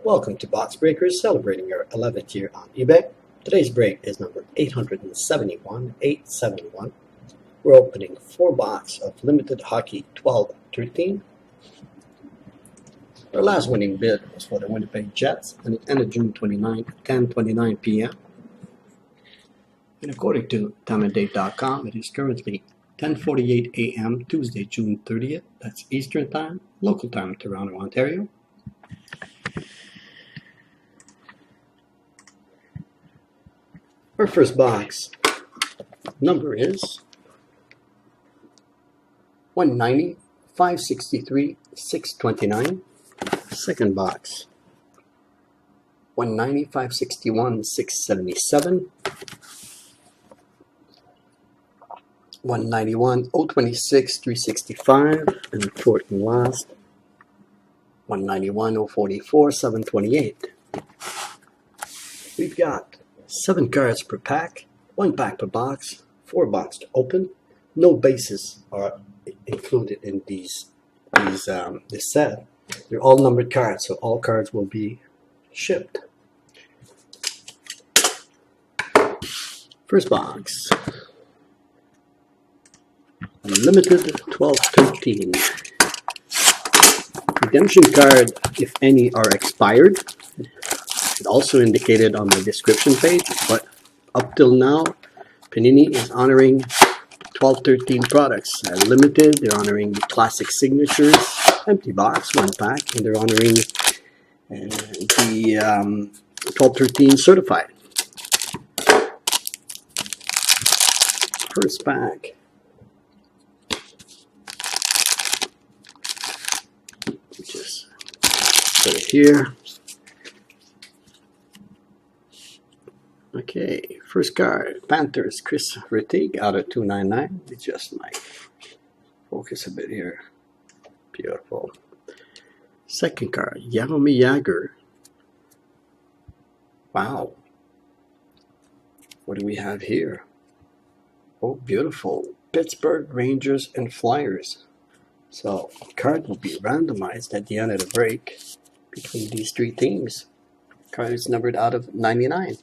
Welcome to Box Breakers, celebrating our 11th year on eBay. Today's break is number 871. We're opening 4 boxes of Limited Hockey 12-13. Our last winning bid was for the Winnipeg Jets, and it ended June 29 at 10:29 p.m. And according to timeanddate.com, it is currently 10:48 a.m. Tuesday, June 30th. That's Eastern Time, local time, Toronto, Ontario. Our first box number is 190, 563, 629. Second box 190, 561, 677. 191, 026, 365. And fourth and last 191, 044, 728. We've got 7 cards per pack, 1 pack per box, 4 boxes to open. No bases are included in this set. They're all numbered cards, so all cards will be shipped. First box, Unlimited 12-13. Redemption card, if any, are expired. It also indicated on the description page, but up till now, Panini is honoring 12-13 products. Limited, they're honoring the classic signatures, empty box, 1 pack, and they're honoring the 12-13 certified. First pack. Just put it here. Okay, first card, Panthers, Chris Vertig out of 299. Adjust my focus a bit here. Beautiful. Second card, Jaromir Jagr. Wow. What do we have here? Oh, beautiful. Pittsburgh, Rangers, and Flyers. So, card will be randomized at the end of the break between these 3 teams. Card is numbered out of 99.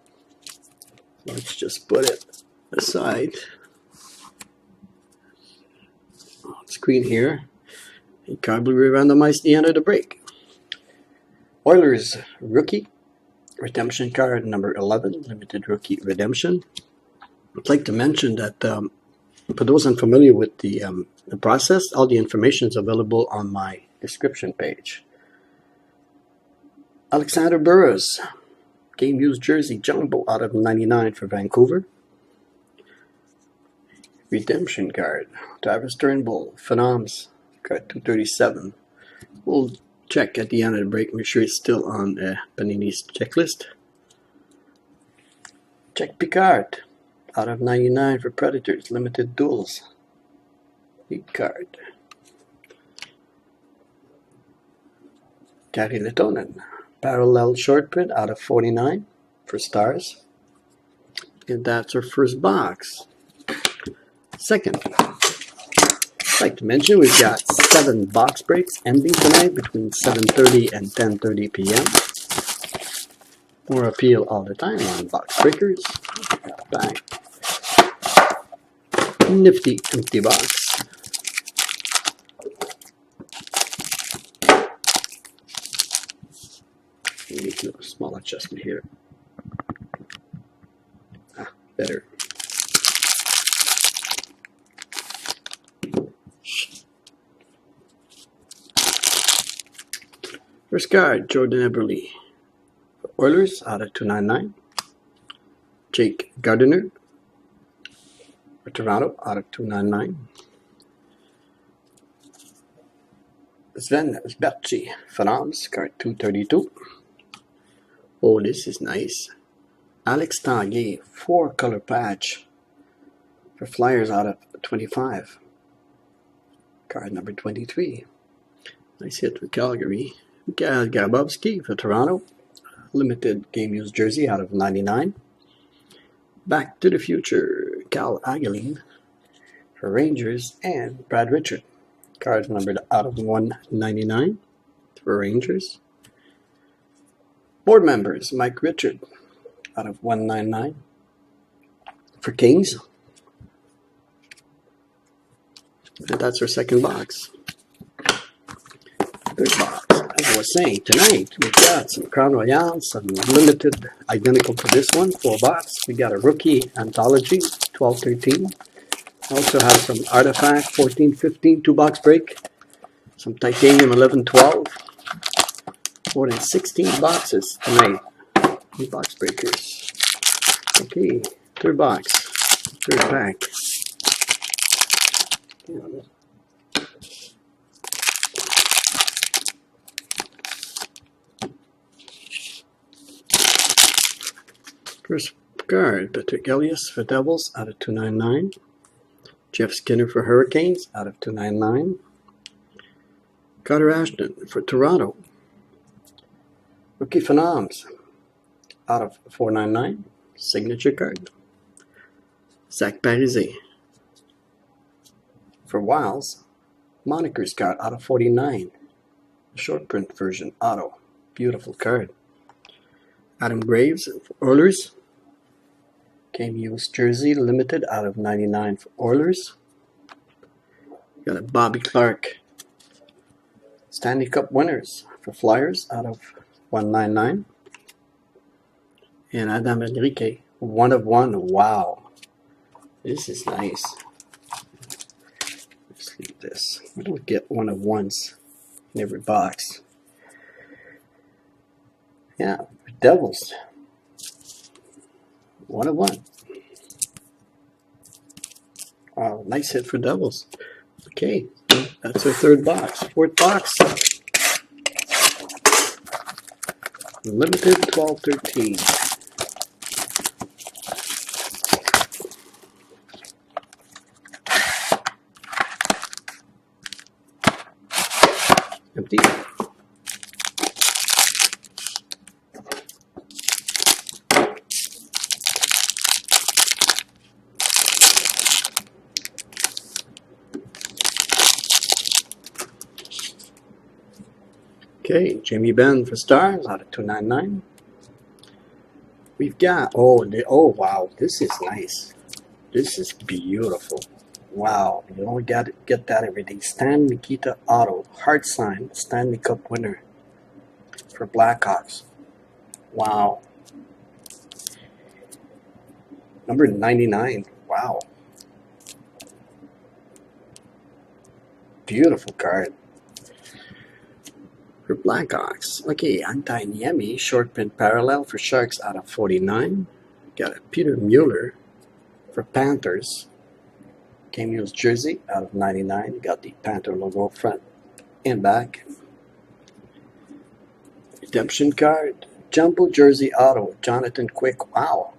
Let's just put it aside on screen here. And card will be randomized at the end of the break. Oilers rookie redemption card number 11, limited rookie redemption. I'd like to mention that for those unfamiliar with the process, all the information is available on my description page. Alexander Burrows. Game used jersey jumbo out of 99 for Vancouver. Redemption card. Travis Turnbull, Phenoms, card 237. We'll check at the end of the break, make sure it's still on Panini's checklist. Check Picard out of 99 for Predators, limited duels. Big card. Kari Lehtonen. Parallel short print out of 49 for Stars. And that's our first box. Second, I'd like to mention we've got 7 box breaks ending tonight between 7:30 and 10:30 p.m. More appeal all the time on box breakers. Back. Nifty empty box. Maybe do a small adjustment here. Better. First card, Jordan Eberle. Oilers out of 299. Jake Gardiner for Toronto out of 299. Sven Zbertchi, Phenoms, card 232. Oh, this is nice. Alex Tanguay, 4 color patch for Flyers out of 25. Card number 23. Nice hit for Calgary. Mikhail Grabowski for Toronto. Limited game used jersey out of 99. Back to the Future, Cal Aguilin for Rangers, and Brad Richard. Cards numbered out of 199 for Rangers. Board members, Mike Richard out of 199 for Kings. And that's our second box. Third box. As I was saying, tonight we've got some Crown Royale, some limited, identical to this one, 4 box. We got a rookie anthology, 12-13. Also have some Artifact, 14-15, 2-box break. Some Titanium, 11-12. More than 16 boxes tonight. 3 box breakers. Okay, third box, third pack. First card, Patrick Elias for Devils out of 299. Jeff Skinner for Hurricanes out of 299. Carter Ashton for Toronto. Rookie Phenoms out of 499. Signature card. Zach Parise for Wiles. Monikers card out of 49. The short print version auto. Beautiful card. Adam Graves for Oilers. KMU's jersey limited out of 99 for Oilers. Got a Bobby Clark Stanley Cup winners for Flyers out of 199. And Adam Enrique, 1 of 1. Wow. This is nice. Let's leave this. We don't get 1 of 1s in every box. Yeah, Devils. 1 of 1. Wow, nice hit for Devils. Okay, that's our third box. Fourth box. Limited 12-13. Empty. Okay, Jamie Benn for Stars out of 299. We've got, oh wow, this is nice. This is beautiful. Wow, you don't get that every day. Stan Mikita auto, heart sign, Stanley Cup winner for Blackhawks. Wow. Number 99. Wow. Beautiful card. For Blackhawks. Okay, Antti Niemi, short print parallel for Sharks out of 49. Got a Peter Mueller for Panthers. KMU's jersey out of 99. Got the Panther logo front and back. Redemption card. Jumbo jersey auto. Jonathan Quick. Wow.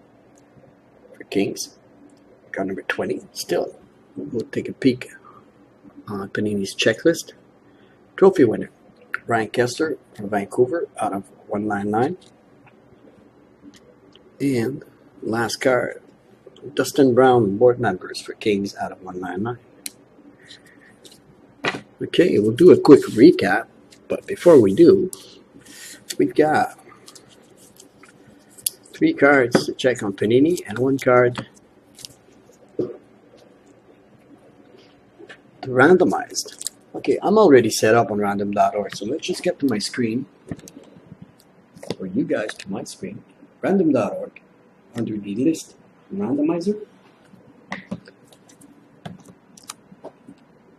For Kings. Got number 20. Still, we'll take a peek on Panini's checklist. Trophy winner. Ryan Kesler from Vancouver out of 199. And last card, Dustin Brown board members for Kings out of 199. Okay, we'll do a quick recap, but before we do, we've got 3 cards to check on Panini and 1 card to randomized. Okay, I'm already set up on random.org, so let's just get to my screen, or you guys to my screen, random.org, under the list randomizer.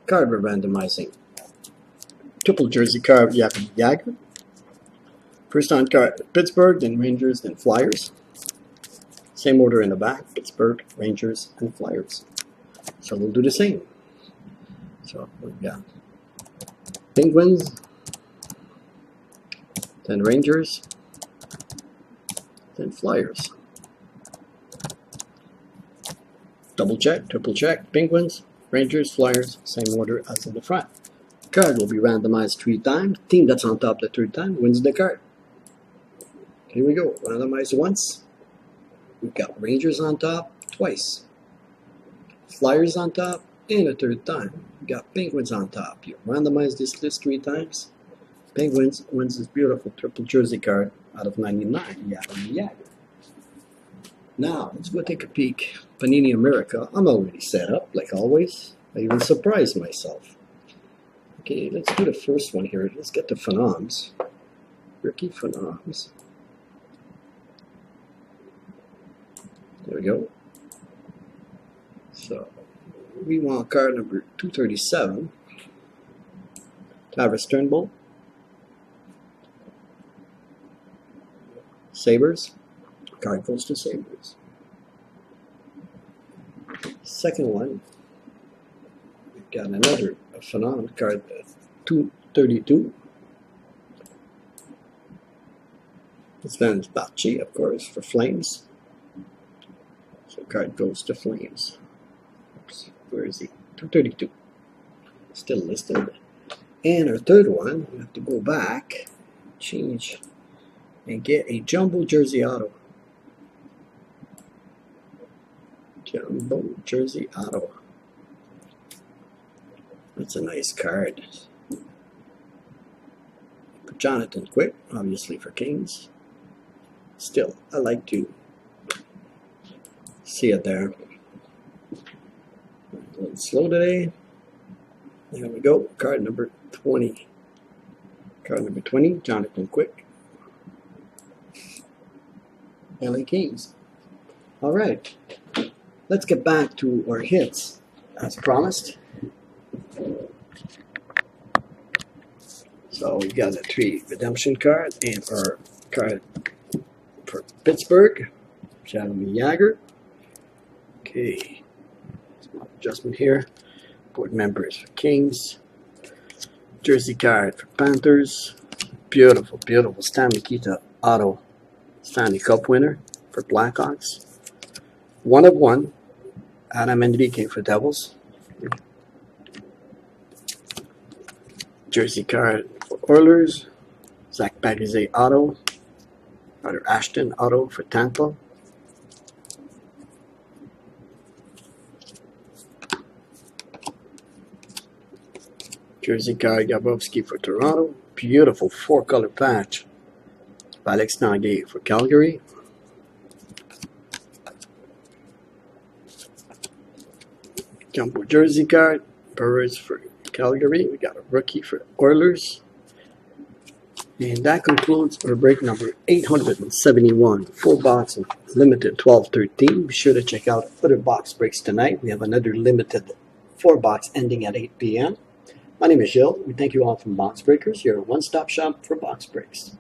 Card we're randomizing. Triple jersey card, Jakub Jagr. First on card, Pittsburgh, then Rangers, then Flyers. Same order in the back, Pittsburgh, Rangers, and Flyers. So we'll do the same. So we've got Penguins, then Rangers, then Flyers. Double check, triple check, Penguins, Rangers, Flyers, same order as in the front. Card will be randomized 3 times. Team that's on top the 3rd time wins the card. Here we go, randomized once. We've got Rangers on top twice. Flyers on top and a 3rd time. We've got Penguins on top. You randomize this list 3 times. Penguins wins this beautiful triple jersey card out of 99. Jaromir Jagr. Now, let's go take a peek. Panini America. I'm already set up, like always. I even surprised myself. Okay, let's do the first one here. Let's get the Phenoms. Ricky Phenoms. There we go. So, we want card number 237. Travis Turnbull. Sabres. Card goes to Sabres. Second one, we've got another Phenom card, 232. This one's Bochy, of course, for Flames. So card goes to Flames. Oops, where is he? 232. Still listed. And our third one, we have to go back, change, and get a jumbo jersey auto. Jumbo jersey auto. That's a nice card. For Jonathan Quick, obviously for Kings. Still, I like to see it there. A little slow today. There we go. Card number 20. Card number 20, Jonathan Quick. LA Kings. All right. Let's get back to our hits, as promised. So we got a 3 redemption card and our card for Pittsburgh, Jaromir Jagr. Okay, small adjustment here. Board members for Kings. Jersey card for Panthers. Beautiful, beautiful Stan Mikita auto Stanley Cup winner for Blackhawks. 1 of 1. Adam Enrique for Devils. Jersey card for Oilers. Zach Parise auto. Carter Ashton auto for Tampa. Jersey card Gabowski for Toronto. Beautiful 4-color patch. Alex Nagy for Calgary. Jumbo jersey card, Burris for Calgary. We got a rookie for Oilers. And that concludes our break number 871. Full box of limited 12-13. Be sure to check out other box breaks tonight. We have another limited 4-box ending at 8 p.m. My name is Gilles. We thank you all from Box Breakers, your one-stop shop for box breaks.